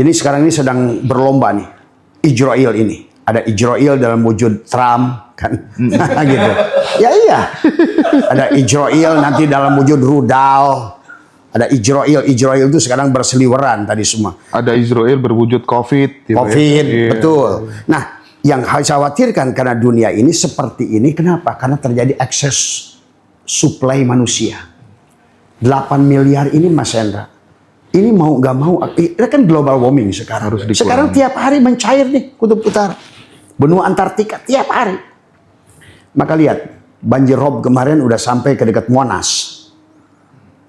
Ini sekarang ini sedang berlomba nih, Israel ini. Ada Israel dalam wujud Trump, kan? Gitu. Ya iya. Ada Israel nanti dalam wujud rudal. Ada Israel itu sekarang berseliweran tadi semua. Ada Israel berwujud COVID. Gitu COVID, ya. betul. Nah, yang harus khawatirkan karena dunia ini seperti ini, kenapa? Karena terjadi excess supply manusia. 8 miliar ini Mas Hendra. Ini mau nggak mau, ini kan global warming sekarang. Sekarang tiap hari mencair nih kutub utara. Benua Antartika tiap hari. Maka lihat, banjir rob kemarin udah sampai ke dekat Monas.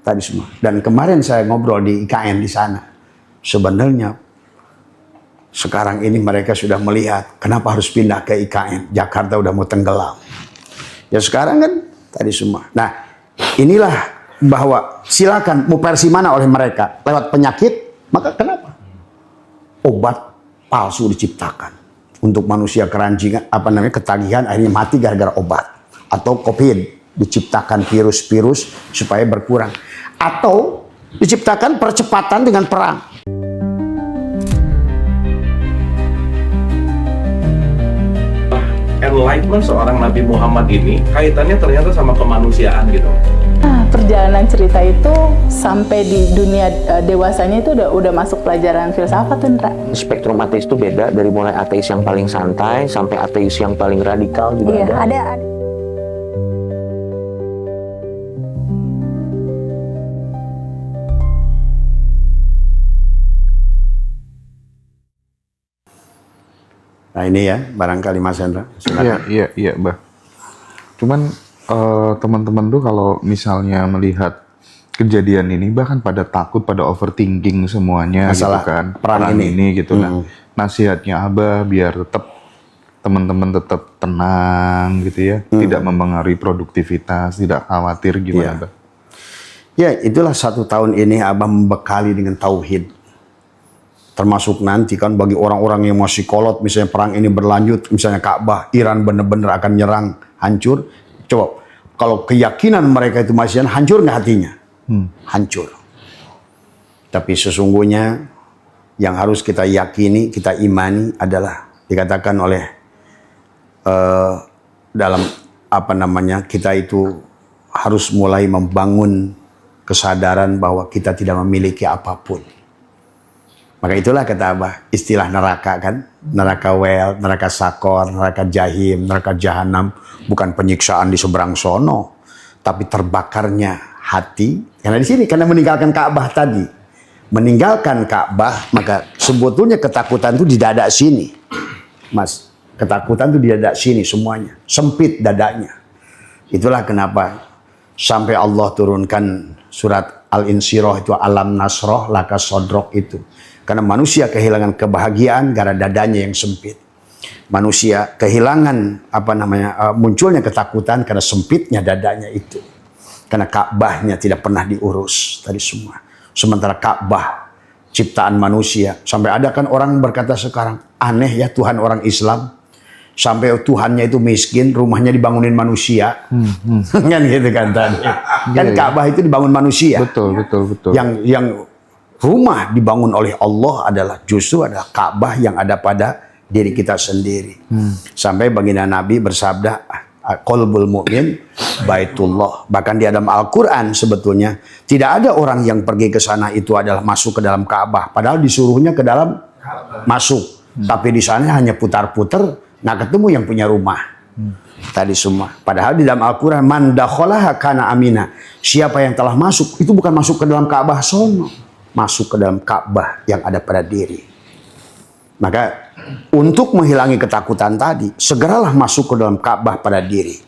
Tadi semua. Dan kemarin saya ngobrol di IKN di sana. Sebenarnya sekarang ini mereka sudah melihat kenapa harus pindah ke IKN. Jakarta udah mau tenggelam. Ya sekarang kan tadi semua. Nah, inilah bahwa silakan mau versi mana oleh mereka lewat penyakit, maka kenapa obat palsu diciptakan untuk manusia keranjingan, ketagihan akhirnya mati gara-gara obat, atau COVID diciptakan virus-virus supaya berkurang, atau diciptakan percepatan dengan perang. Enlightenment seorang Nabi Muhammad ini kaitannya ternyata sama kemanusiaan gitu. Nah, perjalanan cerita itu sampai di dunia dewasanya itu udah masuk pelajaran filsafat, Indra. Spektrum ateis itu beda, dari mulai ateis yang paling santai sampai ateis yang paling radikal juga Iya, ada. Nah ini ya, barangkali Mas Hendra. Iya, Bah. Cuman teman-teman tuh kalau misalnya melihat kejadian ini bahkan pada takut, pada overthinking semuanya. Masalah gitu kan. perang ini gitu. Nah, nasihatnya Abah biar tetap teman-teman tetap tenang gitu ya, tidak mempengaruhi produktivitas, tidak khawatir gimana, Abah? Ya, itulah 1 tahun ini Abah membekali dengan tauhid. Termasuk nanti kan bagi orang-orang yang masih kolot, misalnya perang ini berlanjut, misalnya Ka'bah, Iran benar-benar akan nyerang, hancur. Coba, kalau keyakinan mereka itu masih hancur nggak hatinya? Hancur. Tapi sesungguhnya yang harus kita yakini, kita imani adalah dikatakan oleh dalam kita itu harus mulai membangun kesadaran bahwa kita tidak memiliki apapun. Maka itulah kata Abah, istilah neraka kan, neraka wel, neraka sakor, neraka jahim, neraka jahanam, bukan penyiksaan di seberang sono, tapi terbakarnya hati. Karena di sini, karena meninggalkan Ka'bah tadi, meninggalkan Ka'bah, maka sebetulnya ketakutan itu di dada sini, Mas. Ketakutan itu di dada sini semuanya, sempit dadanya. Itulah kenapa sampai Allah turunkan surat Al-Insyirah itu, alam nasroh laka sodrok itu. Karena manusia kehilangan kebahagiaan gara dadanya yang sempit. Manusia kehilangan munculnya ketakutan karena sempitnya dadanya itu. Karena Ka'bahnya tidak pernah diurus tadi semua. Sementara Ka'bah ciptaan manusia, sampai ada kan orang berkata sekarang, aneh ya Tuhan orang Islam, sampai Tuhannya itu miskin, rumahnya dibangunin manusia. Kan gitu kan tadi. Kan Ka'bah itu dibangun manusia. Betul. Yang rumah dibangun oleh Allah justru adalah Ka'bah yang ada pada diri kita sendiri. Sampai baginda Nabi bersabda, qalbul mu'min baitullah. Bahkan di dalam Al-Quran sebetulnya tidak ada orang yang pergi ke sana itu adalah masuk ke dalam Ka'bah. Padahal disuruhnya ke dalam masuk. Tapi di sana hanya putar-putar, nggak ketemu yang punya rumah. Tadi semua. Padahal di dalam Al-Quran, man dakhalaha kana amina. Siapa yang telah masuk, itu bukan masuk ke dalam Ka'bah sono. Masuk ke dalam Ka'bah yang ada pada diri. Maka untuk menghilangi ketakutan tadi, segeralah masuk ke dalam Ka'bah pada diri.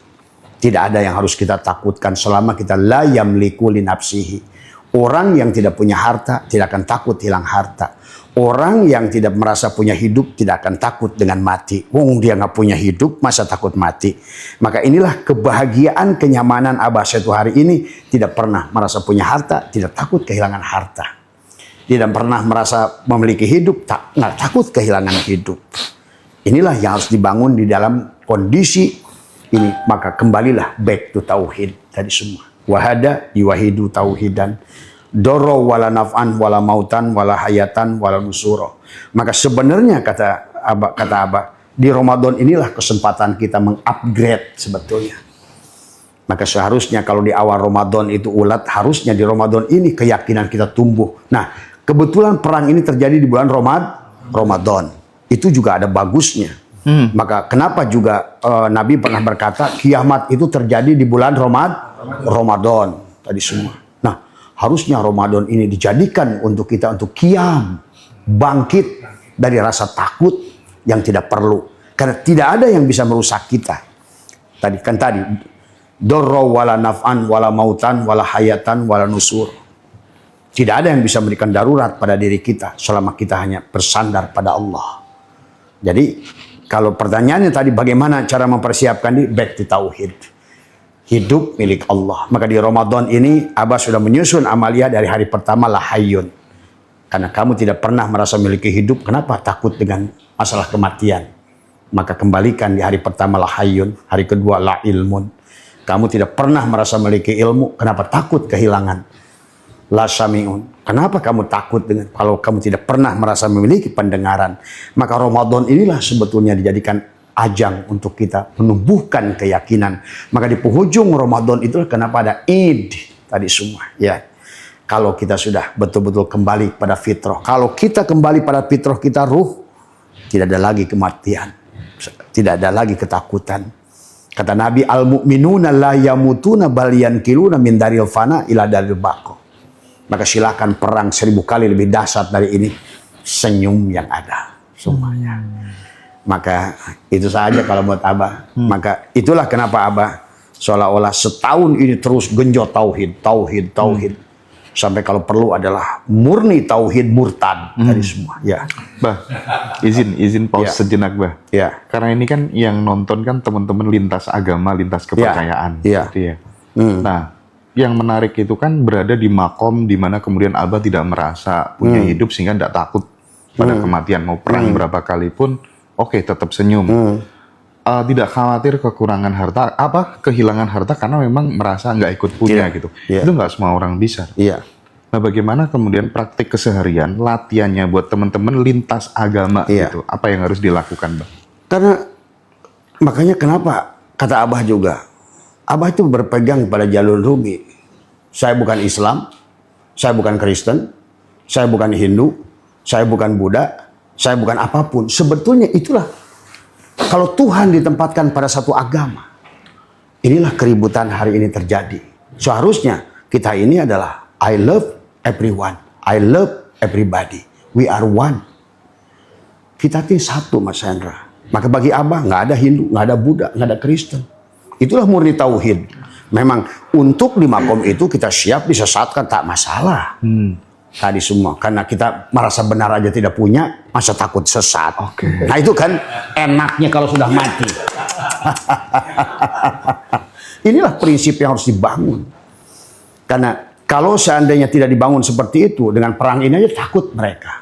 Tidak ada yang harus kita takutkan selama kita la yamliku li nafsihi. Orang yang tidak punya harta tidak akan takut hilang harta. Orang yang tidak merasa punya hidup tidak akan takut dengan mati. Dia nggak punya hidup, masa takut mati? Maka inilah kebahagiaan, kenyamanan Abah Setu hari ini. Tidak pernah merasa punya harta, tidak takut kehilangan harta. Tidak pernah merasa memiliki hidup, nggak takut kehilangan hidup. Inilah yang harus dibangun di dalam kondisi ini. Maka kembalilah back to tauhid tadi semua. Wahada yuwahidu tauhidan. Doro wala naf'an wala mautan wala hayatan wala nusuro. Maka sebenarnya kata Abah, di Ramadan inilah kesempatan kita mengupgrade sebetulnya. Maka seharusnya kalau di awal Ramadan itu ulat, harusnya di Ramadan ini keyakinan kita tumbuh. Nah, kebetulan perang ini terjadi di bulan Ramadan. Itu juga ada bagusnya. Maka kenapa juga Nabi pernah berkata kiamat itu terjadi di bulan Ramadan tadi semua. Nah, harusnya Ramadan ini dijadikan untuk kita untuk qiyam, bangkit dari rasa takut yang tidak perlu. Karena tidak ada yang bisa merusak kita. Tadi dorro wala naf'an wala mautan wala hayatan wala nusur. Tidak ada yang bisa memberikan darurat pada diri kita selama kita hanya bersandar pada Allah. Jadi kalau pertanyaannya tadi bagaimana cara mempersiapkan diri, back to tauhid. Hidup milik Allah. Maka di Ramadan ini Abah sudah menyusun amalia dari hari pertama la hayyun. Karena kamu tidak pernah merasa memiliki hidup, kenapa takut dengan masalah kematian? Maka kembalikan di hari pertama la hayyun, hari kedua la ilmun. Kamu tidak pernah merasa memiliki ilmu, kenapa takut kehilangan? La sami'un. Kenapa kamu takut dengan kalau kamu tidak pernah merasa memiliki pendengaran? Maka Ramadan inilah sebetulnya dijadikan ajang untuk kita menumbuhkan keyakinan. Maka di penghujung Ramadan itulah kenapa ada Id tadi semua. Ya, kalau kita sudah betul-betul kembali pada fitrah. Kalau kita kembali pada fitrah kita ruh, tidak ada lagi kematian, tidak ada lagi ketakutan. Kata Nabi, al-mu'minuna la yamutuna bal yankiluna min daril fana ila daril baqa. Maka silakan perang 1000 kali lebih dahsyat dari ini. Senyum yang ada semuanya. Maka itu saja kalau buat Abah. Maka itulah kenapa Abah seolah-olah setahun ini terus genjot tauhid. Sampai kalau perlu adalah murni tauhid murtad dari semua. Ya. Bah, izin pause sejenak, Bah. Ya. Karena ini kan yang nonton kan teman-teman lintas agama, lintas kepercayaan. Ya. Gitu ya. Nah, yang menarik itu kan berada di makom di mana kemudian Abah tidak merasa punya hidup sehingga tidak takut pada kematian. Mau perang berapa kali pun, oke, tetap senyum. Tidak khawatir kekurangan harta, kehilangan harta karena memang merasa nggak ikut punya gitu. Itu nggak semua orang bisa. Nah, bagaimana kemudian praktik keseharian, latihannya buat teman-teman lintas agama gitu? Apa yang harus dilakukan, Bang? Karena makanya kenapa kata Abah juga, Abah itu berpegang pada jalur Rumi. Saya bukan Islam, saya bukan Kristen, saya bukan Hindu, saya bukan Buddha, saya bukan apapun. Sebetulnya itulah kalau Tuhan ditempatkan pada satu agama. Inilah keributan hari ini terjadi. Seharusnya kita ini adalah I love everyone, I love everybody. We are one. Kita ini satu, Mas Hendra. Maka bagi Abah nggak ada Hindu, nggak ada Buddha, nggak ada Kristen. Itulah murni tauhid. Memang untuk di makom itu kita siap disesatkan, tak masalah. Tadi semua. Karena kita merasa benar aja tidak punya, masa takut sesat. Nah itu kan enaknya kalau sudah mati. Inilah prinsip yang harus dibangun. Karena kalau seandainya tidak dibangun seperti itu, dengan perang ini aja takut mereka.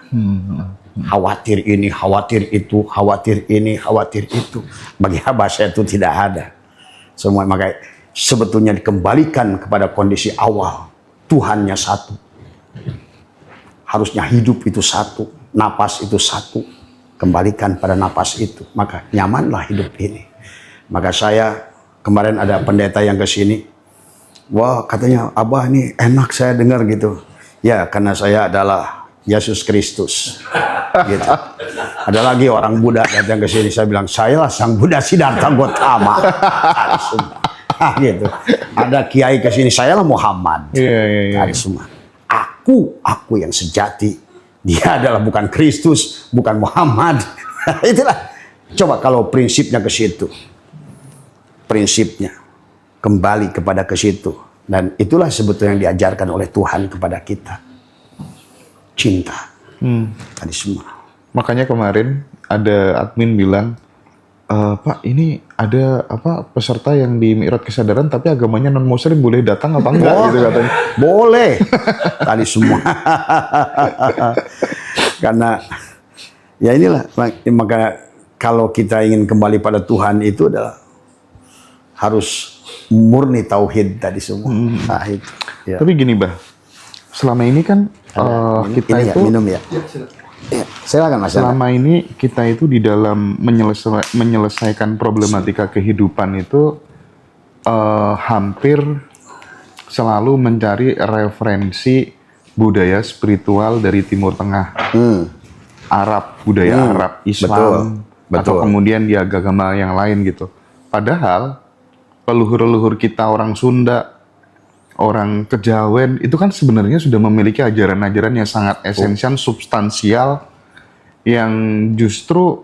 Khawatir ini, khawatir itu, khawatir ini, khawatir itu. Bagi Abah saya itu tidak ada. Semua maka sebetulnya dikembalikan kepada kondisi awal. Tuhannya satu. Harusnya hidup itu satu, napas itu satu. Kembalikan pada napas itu, maka nyamanlah hidup ini. Maka saya kemarin ada pendeta yang ke sini. Wah, katanya Abah ini enak saya dengar gitu. Ya, karena saya adalah Yesus Kristus. Gitu. Ada lagi orang Buddha datang ke sini, saya bilang saya lah sang Buddha Siddhartha Gautama. Gitu. Ada kiai ke sini, saya lah Muhammad. Ada semua. Aku yang sejati. Dia adalah bukan Kristus, bukan Muhammad. Itulah. Coba kalau prinsipnya ke situ. Prinsipnya kembali kepada ke situ. Dan itulah sebetulnya yang diajarkan oleh Tuhan kepada kita. Cinta. Tadi semua. Makanya kemarin ada admin bilang, Pak, ini ada peserta yang di Mi'raj Kesadaran tapi agamanya non-muslim, boleh datang apa enggak? Gitu katanya. Boleh. Tadi semua. Karena ya inilah, maka kalau kita ingin kembali pada Tuhan itu adalah harus murni tauhid tadi semua. Nah, itu. Ya. Tapi gini, Bah, selama ini kan kita ini itu ya, minum ya. Ya, silakan Mas. selama ini kita itu di dalam menyelesaikan problematika kehidupan itu hampir selalu mencari referensi budaya spiritual dari Timur Tengah, Arab, budaya Arab, Islam, atau kemudian di agama yang lain gitu. Padahal leluhur-leluhur kita orang Sunda, orang Kejawen itu kan sebenarnya sudah memiliki ajaran-ajaran yang sangat esensial, substansial, yang justru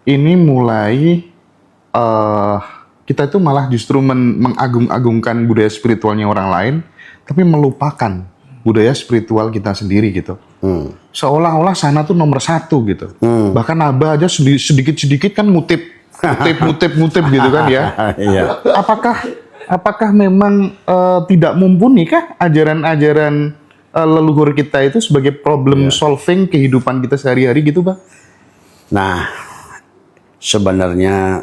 ini mulai kita itu malah justru mengagung-agungkan budaya spiritualnya orang lain, tapi melupakan budaya spiritual kita sendiri gitu. Seolah-olah sana tuh nomor satu gitu. Bahkan Abah aja sedikit-sedikit kan ngutip gitu kan ya. Iya. Apakah memang tidak mumpuni kah ajaran-ajaran leluhur kita itu sebagai problem solving kehidupan kita sehari-hari gitu, Bang? Nah, sebenarnya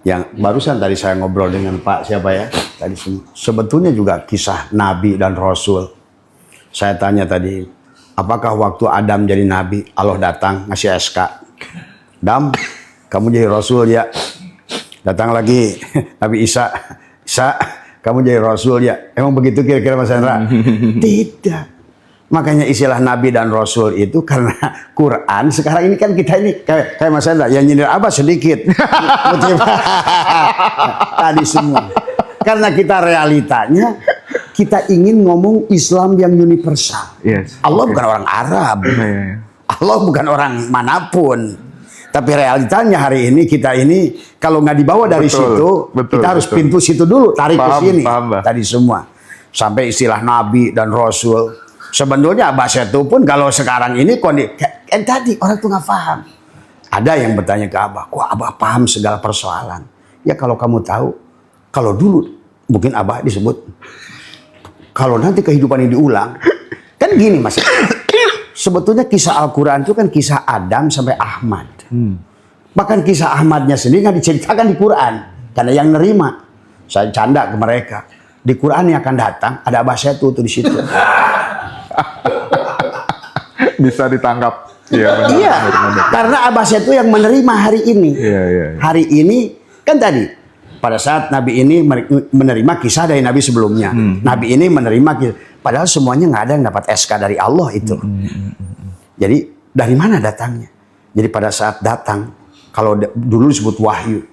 yang barusan tadi saya ngobrol dengan Pak siapa ya? Tadi sebetulnya juga kisah Nabi dan Rasul. Saya tanya tadi, apakah waktu Adam jadi Nabi, Allah datang ngasih SK, Adam, kamu jadi Rasul ya? Datang lagi Nabi Isa, kamu jadi Rasul ya? Emang begitu kira-kira Mas Hendra? Tidak. Makanya istilah Nabi dan Rasul itu karena Quran. Sekarang ini kan kita ini kayak Mas Hendra, yang nyindir apa sedikit. Tadi semua. Karena kita realitanya, kita ingin ngomong Islam yang universal. Yes. Allah bukan orang Arab. Allah bukan orang manapun. Tapi realitanya hari ini kita ini kalau nggak dibawa dari situ, kita harus pintu situ dulu, tarik ke sini. Tadi semua. Sampai istilah Nabi dan Rasul. Sebenarnya Abah Setu pun kalau sekarang ini tadi orang tuh nggak paham. Ada yang bertanya ke Abah, kok Abah paham segala persoalan? Ya kalau kamu tahu, kalau dulu mungkin Abah disebut, kalau nanti kehidupan ini diulang, kan gini Mas. Sebetulnya kisah Al-Quran itu kan kisah Adam sampai Ahmad. Bahkan kisah Ahmadnya sendiri nggak diceritakan di Quran. Karena yang nerima, saya canda ke mereka. Di Quran yang akan datang, ada Abah Setu tuh di situ. Bisa ditangkap. Ya, benar, iya, benar. karena Abah Setu yang menerima hari ini. Iya. Hari ini, kan tadi, pada saat Nabi ini menerima kisah dari Nabi sebelumnya. Nabi ini menerima kisah. Padahal semuanya nggak ada yang dapat SK dari Allah itu. Jadi dari mana datangnya? Jadi pada saat datang, kalau dulu disebut wahyu.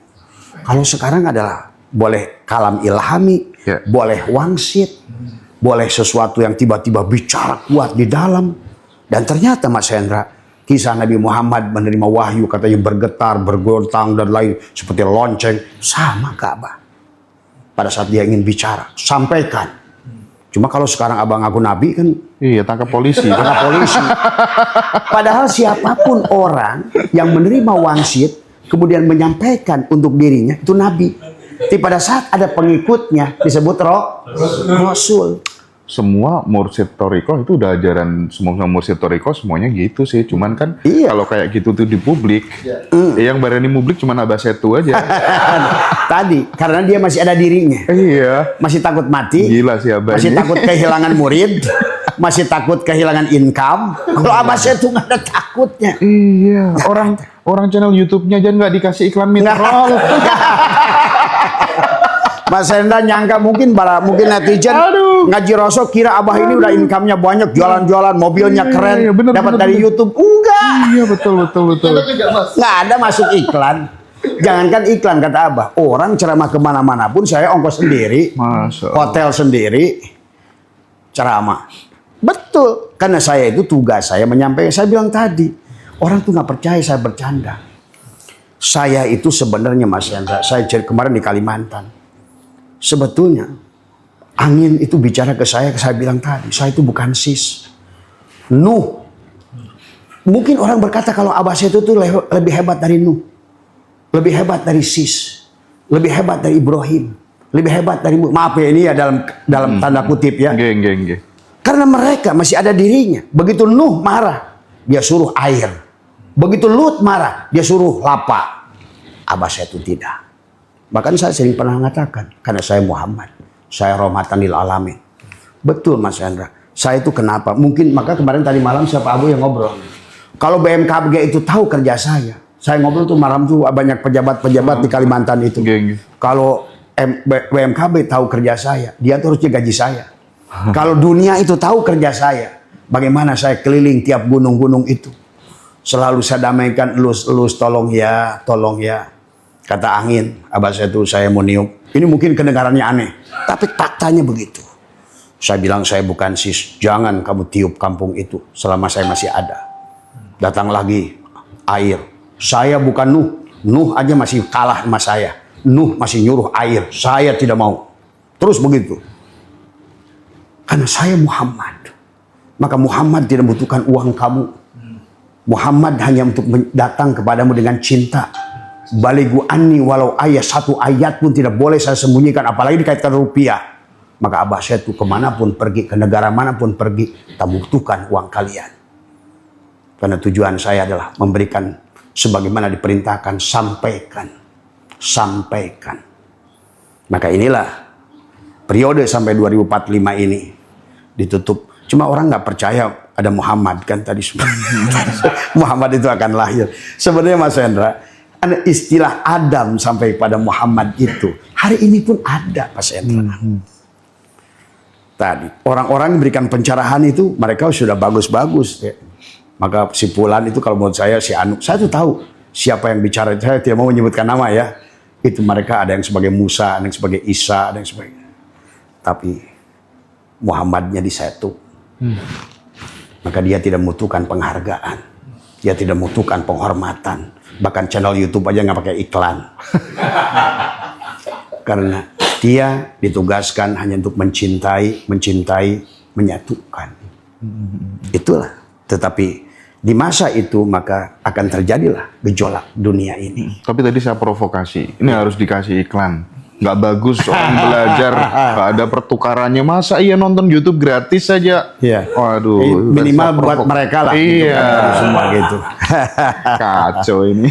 Kalau sekarang adalah boleh kalam ilhami, boleh wangsit, boleh sesuatu yang tiba-tiba bicara kuat di dalam. Dan ternyata Mas Hendra, kisah Nabi Muhammad menerima wahyu katanya bergetar, bergontang dan lain seperti lonceng. Sama Ka'bah. Pada saat dia ingin bicara, sampaikan. Cuma kalau sekarang abang ngaku nabi kan, iya, tangkap polisi. tangkap polisi. Padahal siapapun orang yang menerima wangsit kemudian menyampaikan untuk dirinya itu nabi. Tapi pada saat ada pengikutnya disebut Rasul. Semua mursyid toriko itu udah ajaran semua mursyid toriko semuanya gitu sih. Cuman kan kalau kayak gitu tuh di publik, yang berani publik cuma Abah Setu aja. Tadi karena dia masih ada dirinya. Iya. Masih takut mati. Gila sih Abah. Masih takut kehilangan murid. Masih takut kehilangan income. Kalau Abah Setu nggak ada takutnya. Iya. Orang channel YouTube-nya aja nggak dikasih iklan mineral. Mas Hendra nyangka mungkin netizen ngaji Rasul kira Abah ini udah income-nya banyak, jualan-jualan, mobilnya keren, dapat dari YouTube. Enggak. Iya, betul. Nggak ada masuk iklan. Jangankan iklan kata Abah, orang ceramah kemana-mana pun saya ongkos sendiri, hotel sendiri, ceramah. Betul, karena saya itu tugas saya menyampaikan. Saya bilang tadi, orang tuh nggak percaya saya bercanda. Saya itu sebenarnya Mas Hendra, saya kemarin di Kalimantan. Sebetulnya angin itu bicara ke saya bilang tadi, saya itu bukan sis. Nuh. Mungkin orang berkata kalau Abah Setu itu lebih hebat dari Nuh. Lebih hebat dari sis. Lebih hebat dari Ibrahim. Lebih hebat dari, maaf ya ini ya dalam tanda kutip ya. Nggih. Karena mereka masih ada dirinya. Begitu Nuh marah, dia suruh air. Begitu Lut marah, dia suruh lapa. Abah Setu tidak. Bahkan saya sering pernah mengatakan, karena saya Muhammad, saya rahmatan lil alamin. Betul Mas Hendra, Saya itu kenapa? Mungkin maka kemarin tadi malam siapa Abu yang ngobrol. Kalau BMKG itu tahu kerja saya ngobrol tuh malam tuh banyak pejabat-pejabat di Kalimantan itu. Kalau BMKG tahu kerja saya, dia tuh harusnya gaji saya. Kalau dunia itu tahu kerja saya, bagaimana saya keliling tiap gunung-gunung itu. Selalu saya damaikan, elus tolong ya. Kata angin, abah saya tuh saya mau niup. Ini mungkin kedengarannya aneh, tapi faktanya begitu. Saya bilang saya bukan sis, jangan kamu tiup kampung itu selama saya masih ada. Datang lagi air, saya bukan Nuh aja masih kalah sama saya. Nuh masih nyuruh air, saya tidak mau. Terus begitu. Karena saya Muhammad, maka Muhammad tidak membutuhkan uang kamu. Muhammad hanya untuk datang kepadamu dengan cinta. Balighu anni walau ayat, satu ayat pun tidak boleh saya sembunyikan, apalagi dikaitkan rupiah. Maka abah saya tuh kemanapun pergi, ke negara manapun pergi, tak butuhkan uang kalian. Karena tujuan saya adalah memberikan sebagaimana diperintahkan, sampaikan. Maka inilah periode sampai 2045 ini ditutup. Cuma orang nggak percaya ada Muhammad kan tadi semua. Muhammad itu akan lahir. Sebenarnya Mas Hendra, ada istilah Adam sampai pada Muhammad itu hari ini pun ada Mas Hendra. Tadi orang-orang diberikan pencerahan itu mereka sudah bagus-bagus ya. Maka si Fulan itu kalau menurut saya si Anu, saya tuh tahu siapa yang bicara, saya tidak mau menyebutkan nama ya. Itu mereka ada yang sebagai Musa, ada yang sebagai Isa, ada yang sebagai, tapi Muhammadnya disatu. Maka dia tidak membutuhkan penghargaan, dia tidak membutuhkan penghormatan, bahkan channel YouTube aja nggak pakai iklan. Karena dia ditugaskan hanya untuk mencintai, menyatukan. Itulah. Tetapi di masa itu maka akan terjadilah gejolak dunia ini. Tapi tadi saya provokasi, ini harus dikasih iklan. Nggak bagus orang belajar, nggak ada pertukarannya. Masa iya nonton YouTube gratis saja? Iya. Waduh. Minimal buat mereka lah. Iya. Gitu, semua gitu. Kacau ini.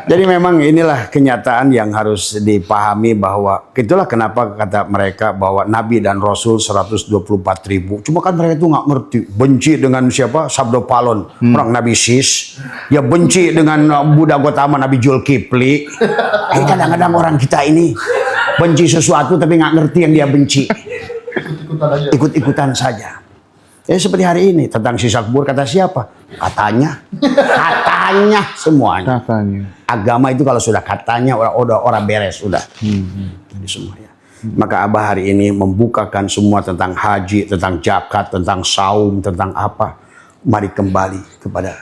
Jadi memang inilah kenyataan yang harus dipahami bahwa itulah kenapa kata mereka bahwa Nabi dan Rasul 124.000. Cuma kan mereka itu nggak ngerti. Benci dengan siapa? Sabdo Palon. Orang Nabi Sis. Ya benci dengan Buddha Gotama, Nabi Julkipli. Kadang-kadang orang kita ini benci sesuatu tapi nggak ngerti yang dia benci. Ikut-ikutan saja. Ya seperti hari ini tentang sisa kubur kata siapa? Katanya semuanya. Katanya. Agama itu kalau sudah katanya orang beres sudah. Jadi semuanya. Maka Abah hari ini membukakan semua tentang haji, tentang zakat, tentang saum, tentang apa. Mari kembali kepada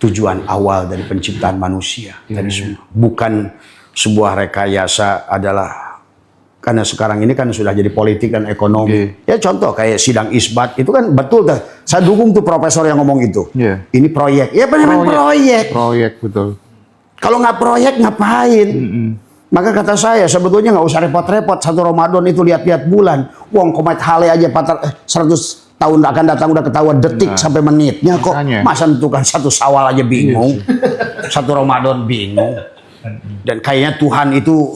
tujuan awal dari penciptaan manusia. Tadi semua. Bukan sebuah rekayasa adalah karena sekarang ini kan sudah jadi politik dan ekonomi. Ya contoh kayak sidang isbat itu kan betul dah. Saya dukung tuh profesor yang ngomong itu. Ini proyek. Ya benar proyek. Proyek betul. Kalau nggak proyek ngapain? Maka kata saya sebetulnya nggak usah repot-repot. Satu Ramadan itu lihat-lihat bulan. Wong komet Hale aja 100 tahun akan datang udah ketahuan detik sampai menitnya kok. Masa tentukan satu Syawal aja bingung. Satu Ramadan bingung. Dan kayaknya Tuhan itu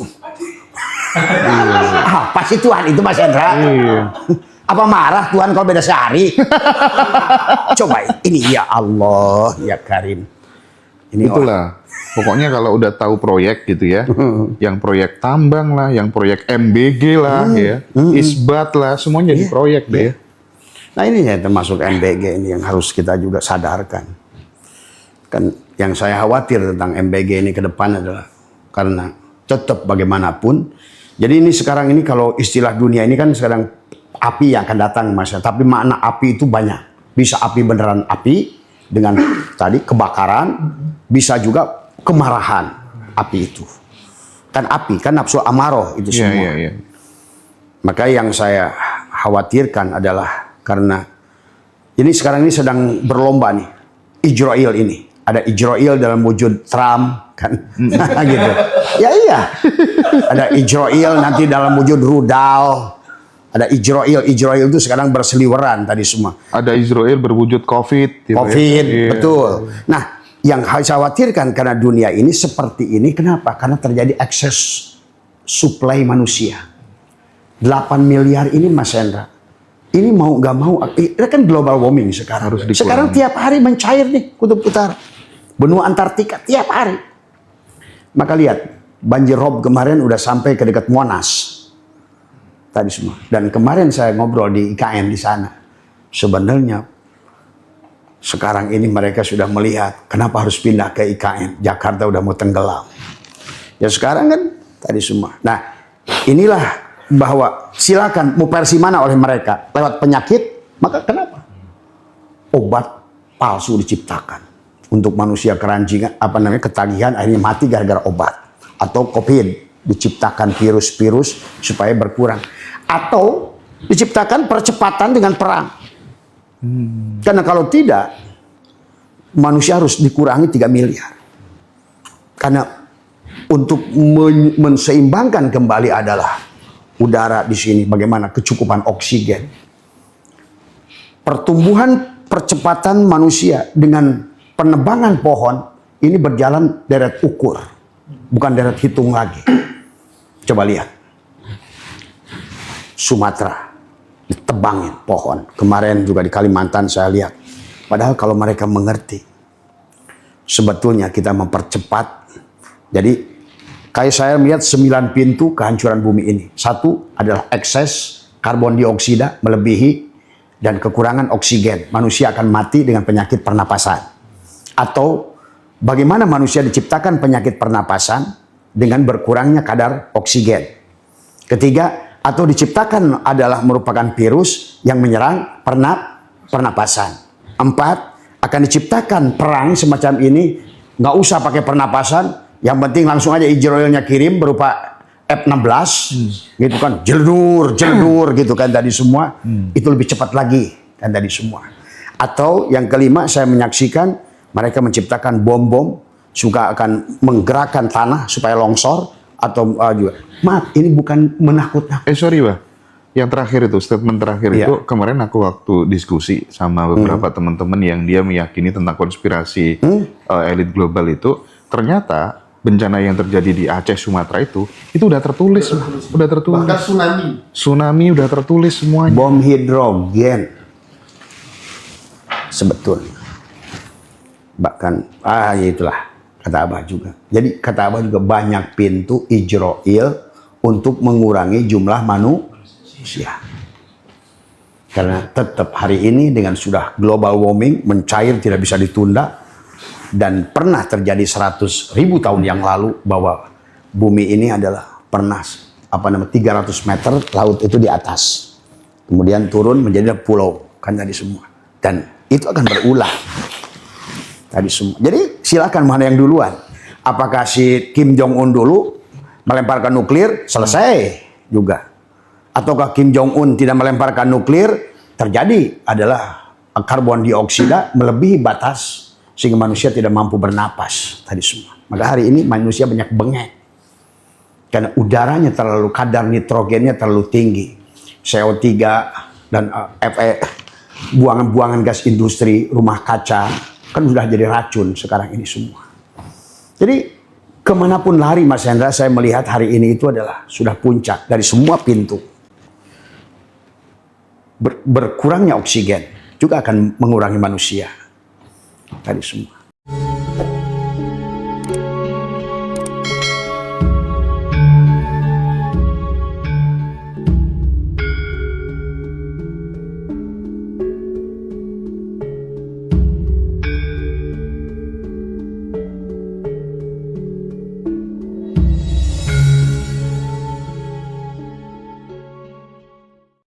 pasti Tuhan itu Mas Hendra. Apa marah Tuhan kalau beda sehari? Coba ini ya Allah ya Karim. Ini itulah. Pokoknya kalau udah tahu proyek gitu ya, yang proyek tambang lah, yang proyek MBG lah, ya, isbat lah, semuanya jadi proyek deh. Nah ini ya termasuk MBG ini yang harus kita juga sadarkan. Kan yang saya khawatir tentang MBG ini ke depan adalah karena tetap bagaimanapun. Jadi ini sekarang ini kalau istilah dunia ini kan sekarang api yang akan datang Mas. Tapi makna api itu banyak. Bisa api beneran api dengan tadi kebakaran, bisa juga kemarahan api itu. Kan api, kan nafsu amaroh itu semua. Maka yang saya khawatirkan adalah karena ini sekarang ini sedang berlomba nih. Israel ini. Ada Israel dalam wujud Trump kan gitu. Ya iya. Ada Israel nanti dalam wujud rudal. Ada Israel itu sekarang berseliweran tadi semua. Ada Israel berwujud COVID. Gitu COVID, betul. Nah, yang harus khawatirkan karena dunia ini seperti ini kenapa? Karena terjadi ekses supply manusia. 8 miliar ini Mas Hendra Ini mau nggak mau, ini kan global warming sekarang. Harus dikurangi. Sekarang tiap hari mencair nih kutub utara. Benua Antartika tiap hari. Maka lihat, banjir rob kemarin udah sampai ke dekat Monas. Tadi semua. Dan kemarin saya ngobrol di IKN di sana. Sebenarnya sekarang ini mereka sudah melihat kenapa harus pindah ke IKN. Jakarta udah mau tenggelam. Ya sekarang kan tadi semua. Nah, inilah bahwa silakan mau versi mana oleh mereka lewat penyakit, maka kenapa obat palsu diciptakan untuk manusia keranjingan, ketagihan akhirnya mati gara-gara obat, atau COVID diciptakan virus-virus supaya berkurang, atau diciptakan percepatan dengan perang. Karena kalau tidak manusia harus dikurangi 3 miliar. Karena untuk menseimbangkan kembali adalah udara di sini, bagaimana kecukupan oksigen. Pertumbuhan percepatan manusia dengan penebangan pohon ini berjalan deret ukur, bukan deret hitung lagi. Coba lihat. Sumatera ditebangin pohon. Kemarin juga di Kalimantan saya lihat. Padahal kalau mereka mengerti, sebetulnya kita mempercepat. Jadi kayak saya melihat 9 pintu kehancuran bumi ini. 1 adalah ekses karbon dioksida melebihi dan kekurangan oksigen. Manusia akan mati dengan penyakit pernapasan. Atau bagaimana manusia diciptakan penyakit pernapasan dengan berkurangnya kadar oksigen. Ketiga, atau diciptakan adalah merupakan virus yang menyerang pernapasan. 4, akan diciptakan perang semacam ini, nggak usah pakai pernapasan. Yang penting langsung aja Israelnya kirim berupa F-16, gitu kan, jeledur gitu kan tadi semua, itu lebih cepat lagi kan tadi semua. Atau yang kelima saya menyaksikan mereka menciptakan bom-bom, juga akan menggerakkan tanah supaya longsor atau juga. Maaf, ini bukan menakut-nakut. Sorry Bah, yang terakhir itu, statement terakhir itu kemarin aku waktu diskusi sama beberapa teman-teman yang dia meyakini tentang konspirasi elit global itu, ternyata bencana yang terjadi di Aceh, Sumatera itu udah tertulis, udah tertulis. Bahkan Tsunami udah tertulis semuanya. Bom hidrogen. Sebetulnya. Bahkan, itulah kata Abah juga. Jadi kata Abah juga banyak pintu Ijroil untuk mengurangi jumlah manusia. Karena tetap hari ini dengan sudah global warming, mencair tidak bisa ditunda. Dan pernah terjadi 100.000 tahun yang lalu bahwa bumi ini adalah pernah 300 meter laut itu di atas. Kemudian turun menjadi pulau kan tadi semua. Dan itu akan berulang tadi semua. Jadi silakan mana yang duluan. Apakah si Kim Jong Un dulu melemparkan nuklir selesai juga, ataukah Kim Jong Un tidak melemparkan nuklir, terjadi adalah karbon dioksida melebihi batas sehingga manusia tidak mampu bernapas tadi semua. Maka hari ini manusia banyak bengek karena udaranya terlalu, kadar nitrogennya terlalu tinggi, CO3 dan Fe, buangan-buangan gas industri, rumah kaca kan sudah jadi racun sekarang ini semua. Jadi kemanapun lari Mas Hendra, saya melihat hari ini itu adalah sudah puncak dari semua pintu. Berkurangnya oksigen juga akan mengurangi manusia tadi semua.